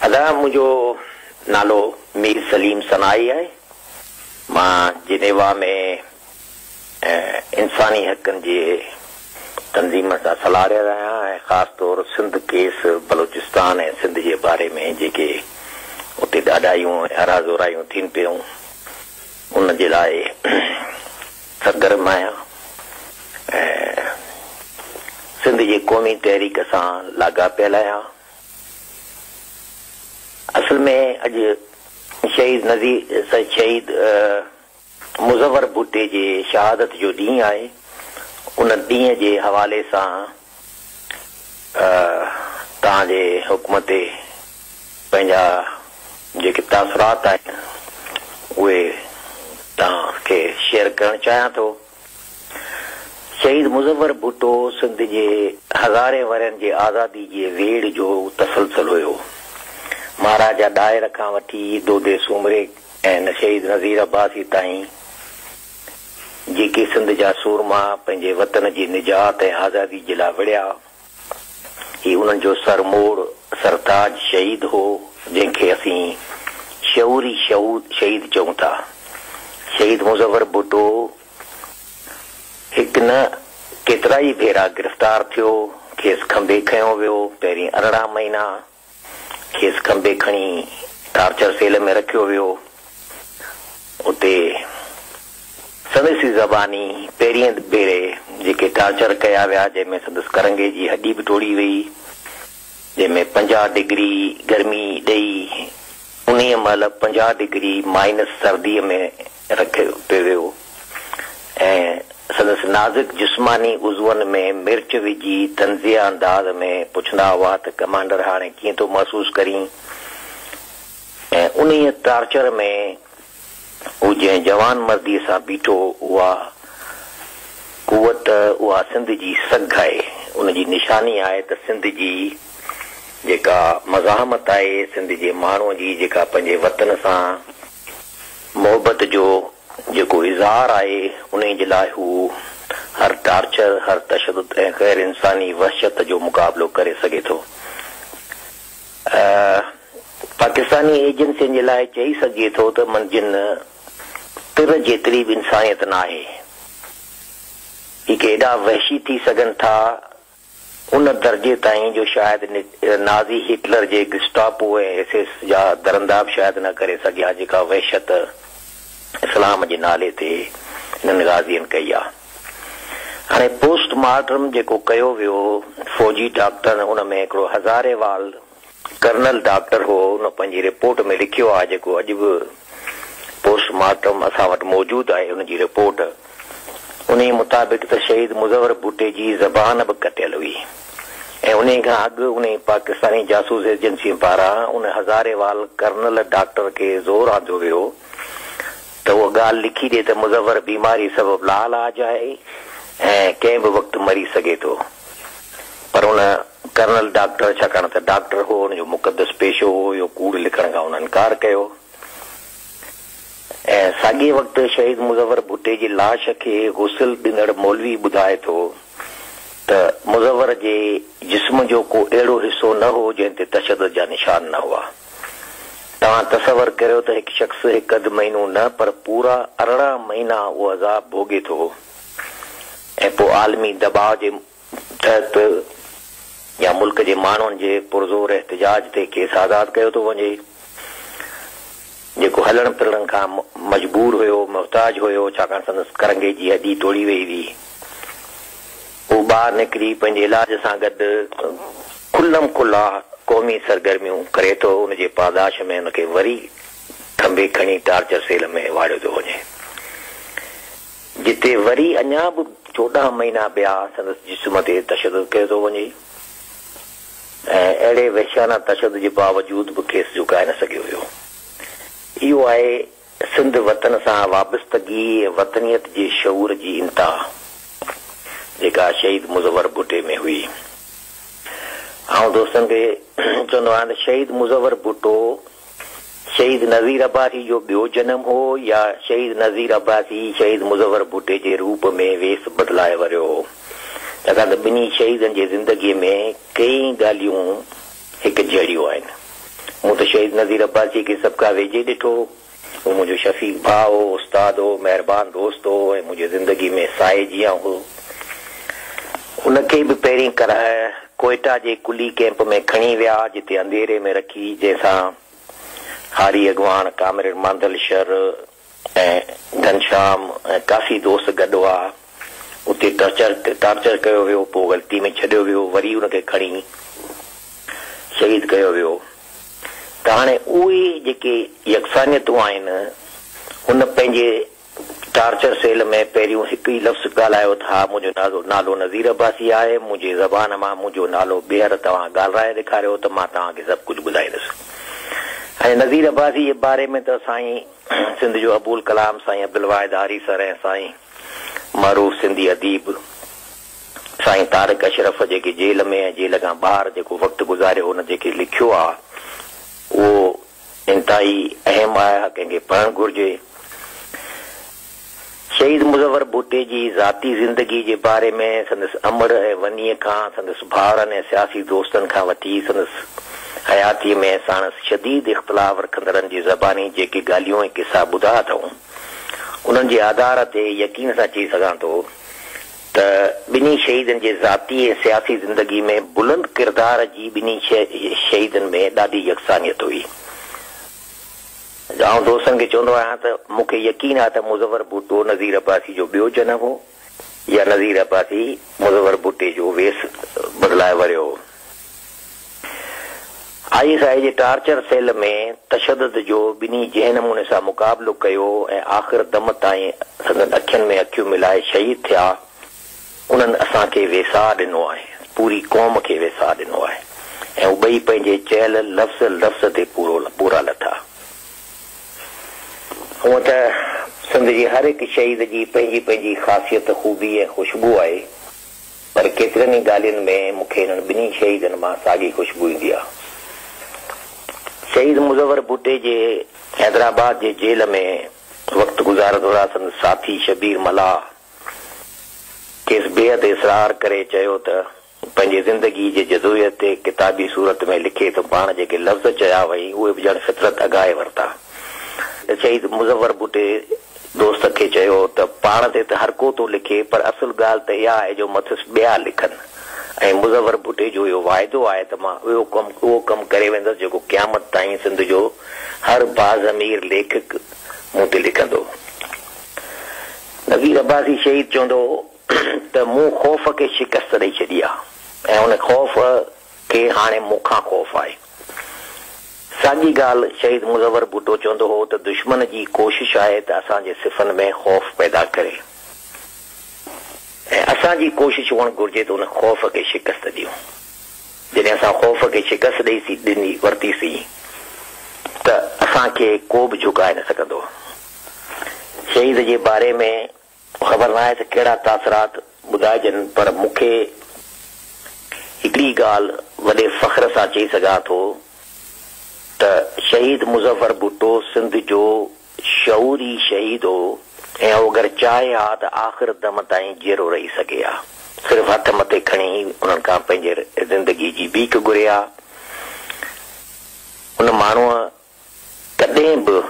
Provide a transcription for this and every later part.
अदा मुझो नालो मीर सलीम सनाई है। मां जिनेवा में इंसानी हकन जे तंजीम सां सलाह रहिया आहियां, ख़ास तौर सिंध केस बलोचिस्तान ऐं सिंध जे बारे में जेके उते ॾाढायूं अराज़ोरायूं थियनि पियूं उन जे लाइ सरगर्म आहियां। सिंध जी क़ौमी तहरीक सां लाॻापियल आहियां। असल में अॼु शहीद मुज़वर भुट्टे जे शहादत जो ॾींहुं आहे। उन ॾींहं जे हवाले सां तव्हांजे हुकूम ते पंहिंजा जेके तासुरात आहिनि उहे तव्हांखे शेयर करणु चाहियां थो। शहीद मुज़वर भुट्टो सिंध जे हज़ारे वरनि जे आज़ादी जे वेड़ जो तसलसल हुयो। महाराजा डायर खां वठी दोदे सूमरे ऐं शहीद नज़ीर अब्बासी ताईं जेके सिंध जा सूरमा पंहिंजे वतन जी निजात ऐं आज़ादी जे लाइ विड़िया, ही उन्हनि जो सरमोड़ सरताज शहीद हो, जंहिंखे असीं शऊरी शहीद चऊं था। शहीद मुज़वर भुट्टो हिकु न केतिरा ई भेरा गिरफ़्तार थियो, खेसि खंबे खयो वियो। पहिरीं 18 महीना खेसि खंबे खणी टार्चर सेल में रखियो वियो। उते संदसि ज़बानी पहिरीं भेरे जेके टार्चर कया विया, जंहिंमें संदसि करंगे जी हॾी बि टोड़ी वई, जंहिंमें 50 डिग्री गर्मी ॾेई उन महिल 50 डिग्री माइनस सर्दीअ में रखियो पियो वियो ऐं संदसि नाज़ुक जिस्मानी उज़वनि में मिर्च विझी तंज़िया अंदाज़ में पुछंदा हुआ त कमांडर हाणे कीअं थो महसूस करीं। ऐं उन टार्चर में हू जंहिं जवान मर्दीअ सां बीठो, उहा कुवत, उहा सिंध जी सघ आहे। उनजी निशानी आहे त सिंध जी जेका मज़ाहमत आहे, सिंध जे माण्हूअ जी जेका पंहिंजे वतन सां मोहबत जो जेको इज़हार आहे, उन जे लाइ हू हर टार्चर, हर तशद्दुद ऐं गैर इंसानी वहशत जो मुक़ाबिलो करे सघे थो। पाकिस्तानी एजेंसियुनि जे लाइ चई सघे थो त मंजिन तिर जेतिरी बि इंसानियत न आहे। ही एॾा वहशी थी सघनि था उन दर्जे ताईं जो शायदि नाज़ी हिटलर जे गिस्टापो ऐं एसएस जा दरंदाब शायदि न करे सघिया, जेका वहशत इस्लाम जे नाले ते हिननि गाज़ियनि कई आहे। हाणे पोस्टमार्टम जेको कयो वियो फौजी डॉक्टर, उन में हिकिड़ो हज़ारेवाल कर्नल डॉक्टर हो, उन पंहिंजी रिपोर्ट में लिखियो आहे, जेको अॼु बि पोस्टमार्टम असां वटि मौजूदु आहे, उनजी रिपोर्ट। उन मुताबिक़ त शहीद मुज़वर भुट्टे जी ज़बान बि कटियल हुई ऐं उन खां अॻु उन पाकिस्तानी जासूस एजेंसी पारां उन हज़ारेवाल कर्नल डॉक्टर खे ज़ोर आंदो वियो त उहा ॻाल्हि लिखी ॾे त मुज़वर बीमारी सबबु लाइलाज आहे ऐं कंहिं बि वक़्तु मरी सघे थो। पर उन कर्नल डॉक्टर, छाकाणि त डॉक्टर हो, हुनजो मुक़दस पेशो हो, इहो कूड़ लिखण खां उन इनकार कयो। ऐं साॻिए वक़्तु शहीद मुज़वर भुट्टे जी लाश खे गुस्ल ॾींदड़ मौलवी ॿुधाए थो त मुज़वर जे जिस्म जो को अहिड़ो हिसो न हो जंहिं ते तशद्दुद जा निशान न हुआ। तव्हां तसवर करियो त हिकु शख़्स हिकु अधु महीनो न पर पूरा 18 महीना उहो अज़ाब भोॻे थो ऐं पोइ आलमी दबाव जे तहत या मुल्क जे माण्हुनि जे पुरज़ोर एहतिजाज ते खेसि आज़ादु कयो थो वञे, जेको हलण फिरण खां मजबूर हुयो, मुहताज हुयो, छाकाणि संदसि करंगे जी हॾी तोड़ी वई हुई। हू ॿाहिरि निकिरी पंहिंजे इलाज सां गॾु खुलम खुला क़ौमी सरगर्मियूं करे थो। उनजे पादाश में उनखे वरी खंबे खणी टार्चर सेल में वाड़ियो थो वञे, जिते वरी अञा बि 14 महीना ॿिया संदसि जिस्म ते तशद्दुद कयो थो वञे ऐं अहिड़े वहशाना तशद्दुद जे बावजूद बि खेसि झुकाए न सघियो हुयो। इहो आहे सिंध वतन सां वाबस्तगी ऐं वतनियत जे शऊर जी इंतहा जेका शहीद मुज़वर भुट्टे में हुई। आउं दोस्तनि खे चवंदो आहियां त शहीद मुज़वर भुट्टो शहीद नज़ीर अब्बासी जो ॿियो जनम हो या शहीद नज़ीर अब्बासी शहीद मुज़वर भुट्टे जे रूप में वेस बदिलाए वरियो हो। छाकाणि त ॿिन्ही शहीदनि जे ज़िंदगीअ में कई ॻाल्हियूं हिकु जहिड़ियूं आहिनि। मूं त शहीद नज़ीर अब्बासी खे सभु खां वेझे ॾिठो। वो मुंहिंजो शफ़ीक भाउ हो, उस्ताद हो, महिरबान दोस्त हो ऐं मुंहिंजी ज़िंदगी में साए जीअं हो। उनखे बि पहिरीं कोयटा जे कुली कैंप में खणी विया, जिते अंधेरे में रखी, जंहिंसां हारी अॻवान, कामिर मांदलशर ऐं घनश्याम ऐं काफ़ी दोस्त गॾु हुआ। उते टार्चर कयो वियो, पोइ ग़लती में छॾियो वियो, वरी उनखे खणी शहीद कयो वियो। त हाणे उहे जेके यकसानियतूं आहिनि, हुन पंहिंजे टार्चर सेल में पहिरियों हिकु ई लफ़्ज़ ॻाल्हायो था, मुंहिंजो नालो नज़ीर अब्बासी आहे, मुंहिंजे ज़बान मां मुंहिंजो नालो ॿीहर तव्हां ॻाल्हाए ॾेखारियो त मां तव्हांखे सभु कुझु ॿुधाईंदुसि। ऐं नज़ीर अब्बासी जे बारे में त साईं सिंध जो अबुल कलाम साईं अब्दुल वाहिद हारी सर ऐं साईं मरूफ़ सिंधी अदीब साईं तारिक अशरफ जेके जेल में ऐं जेल खां ॿाहिरि जेको वक़्तु गुज़ारियो, हुन जेके लिखियो आहे उहो इंतिहाई अहम आहे, कंहिंखे पढ़णु घुर्जे। शहीद मुज़वर भुट्टे जी ज़ाती ज़िंदगी जे बारे में संदसि अमर ऐं वनीअ खां, संदसि भाउरनि ऐं सियासी दोस्तनि खां वठी संदसि हयातीअ में साणसि शदीद इख़्तिलाफ़ रखंदड़नि जी ज़बानी जेके ॻाल्हियूं ऐं किसा ॿुधा अथऊं, उन्हनि जे आधार ते यकीन सां चई सघां थो त ॿिन्ही शहीदनि जे ज़ाती ऐं सियासी ज़िंदगी में बुलंद किरदार जी ॿिन्ही शहीदनि में ॾाढी यकसानियत हुई। आउं दोस्तनि खे चवंदो आहियां त मूंखे यकीन आहे त मुज़वर भुट्टो नज़ीर अब्बासी जो ॿियो जनम हो या नज़ीर अब्बासी मुज़वर भुट्टे जो वेस बदिलाए वरियो हो। ISI जे टार्चर सेल में तशद्दुद जो ॿिन्ही जंहिं नमूने सां मुक़ाबिलो कयो ऐं आख़िर दम ताईं संदनि अखियुनि में अखियूं मिलाए शहीद थिया, उन्हनि असांखे वेसा ॾिनो आहे, पूरी क़ौम खे वेसा ॾिनो आहे ऐं उहे ॿई पंहिंजे चयल लफ़्ज़ ते पूरा लथा। हूअं त सिंध जी हर हिकु शहीद जी पंहिंजी पंहिंजी ख़ासियत, ख़ूबी ऐं ख़ुशबू आहे, पर केतिरनि ई ॻाल्हियुनि में मूंखे हिननि ॿिन्ही शहीदनि मां साॻी ख़ुशबू ईंदी आहे। शहीद मुज़वर भुट्टे जे हैदराबाद जे जेल में वक़्तु गुज़ारंदो रहा संदसि साथी शबीर मल्हा खेसि बेहद इसरार करे चयो त पंहिंजे ज़िंदगी जे जदोयत ते किताबी सूरत में लिखे त पाण जेके लफ़्ज़ चया वई उहे बि ॼण फितरत अॻाए वरिता। शहीद मुज़वर भुट्टे दोस्त खे चयो त पाण ते त हर को थो लिखे, पर असुल ॻाल्हि त इहा आहे जो मथसि ॿिया लिखनि, ऐं मुज़वर भुट्टे जो इहो वाइदो आहे त मां उहो कमु करे वेंदुसि जेको क़यामत ताईं सिंध जो हर बाज़मीर लेखक मूं ते लिखंदो। नज़ीर अब्बासी शहीद चवंदो त मूं ख़ौफ़ खे शिकस्त ॾेई छॾी आहे ऐं उन ख़ौफ़ खे हाणे मूंखां ख़ौफ़ आहे। साॻी ॻाल्हि शहीद मुज़वर भुट्टो चवंदो हो त दुश्मन जी कोशिश आहे त असांजे सिफ़नि में ख़ौफ़ पैदा करे ऐं असांजी कोशिश हुअणु घुर्जे त उन ख़ौफ़ खे शिकस्त ॾियूं। जॾहिं असां ख़ौफ़ खे शिकस्त ॾेई वरितीसीं त असांखे को बि झुकाए न सघंदो। शहीद जे बारे में ख़बर न आहे त कहिड़ा तासरात ॿुधाइजनि, पर मूंखे हिकिड़ी ॻाल्हि वॾे फ़ख्र सां चई सघां थो त शहीद मुज़वर भुट्टो सिंध जो शऊरी शहीद हो ऐं अगरि चाहे हा त आख़िर दम ताईं जीअरो रही सघे हा। सिर्फ़ु हथ मथे खणी उन्हनि खां पंहिंजे ज़िंदगी जी बीक घुरे हा। उन माण्हूअ कॾहिं बि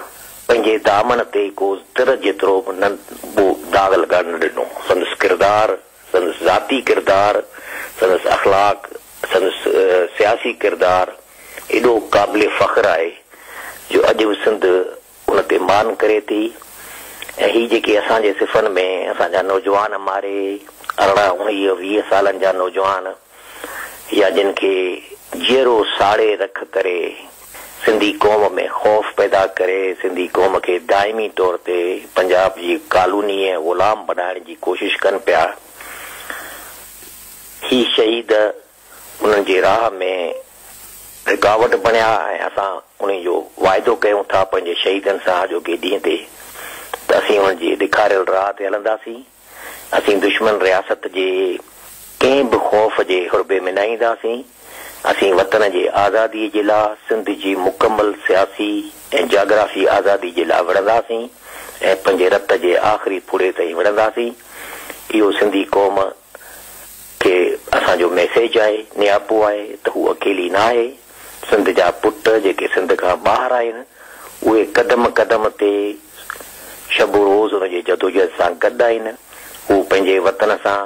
पंहिंजे दामन ते को तिर जेतिरो दाग़ लॻाइण न ॾिनो। संदसि किरदार, संदसि ज़ाती किरदार, संदसि अख़लाक, संदसि सियासी किरदार एॾो क़ाबिल फ़ख्र आहे जो अॼु बि सिंध उन ते मान करे थी। ऐं ही जेके असांजे सिफ़नि में असांजा नौजवान मारे 18, 19, 20 सालनि जा नौजवान या जिन खे जीअरो साड़े रख करे सिंधी क़ौम में ख़ौफ़ पैदा करे सिंधी क़ौम खे दाइमी तौर ते पंजाब जी कालूनी ऐं ग़ुलाम बनाइण जी कोशिश कनि पिया, ही शहीद उन्हनि जे राह में रुकावट बणिया ऐं असां उन जो वाइदो कयूं था पंहिंजे शहीदनि सां जो के ॾींहं ते त असीं उन जी ॾेखारियल राह ते हलंदासीं। असीं दुश्मन रियासत जे कंहिं बि ख़ौफ़ जे हुरबे में न ईंदासीं। असीं वतन जे आज़ादी जे लाइ, सिंध जी मुकमल सियासी ऐं जाग्राफी आज़ादी जे लाइ विढ़ंदासीं ऐं पंहिंजे रत जे आख़िरी फुड़े ताईं विढ़ंदासीं। इहो सिंधी क़ौम खे असांजो मैसेज आहे, नियापो आहे त हू अकेली न आहे। सिंध जा पुट जेके सिंध खां ॿाहिरि आहिनि उहे क़दम क़दम ते शबो रोज़ हुनजे जदोजहद सां गॾु आहिनि। हू पंहिंजे वतन सां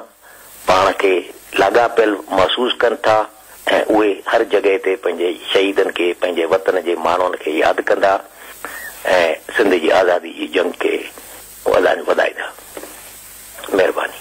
पाण खे लाॻापियल महसूस कनि था ऐं उहे हर जॻह ते पंहिंजे शहीदनि खे पंहिंजे वतन जे माण्हुनि खे यादि कंदा ऐं सिंध जी आज़ादी जी जंग खे वधाईंदा। महिरबानी।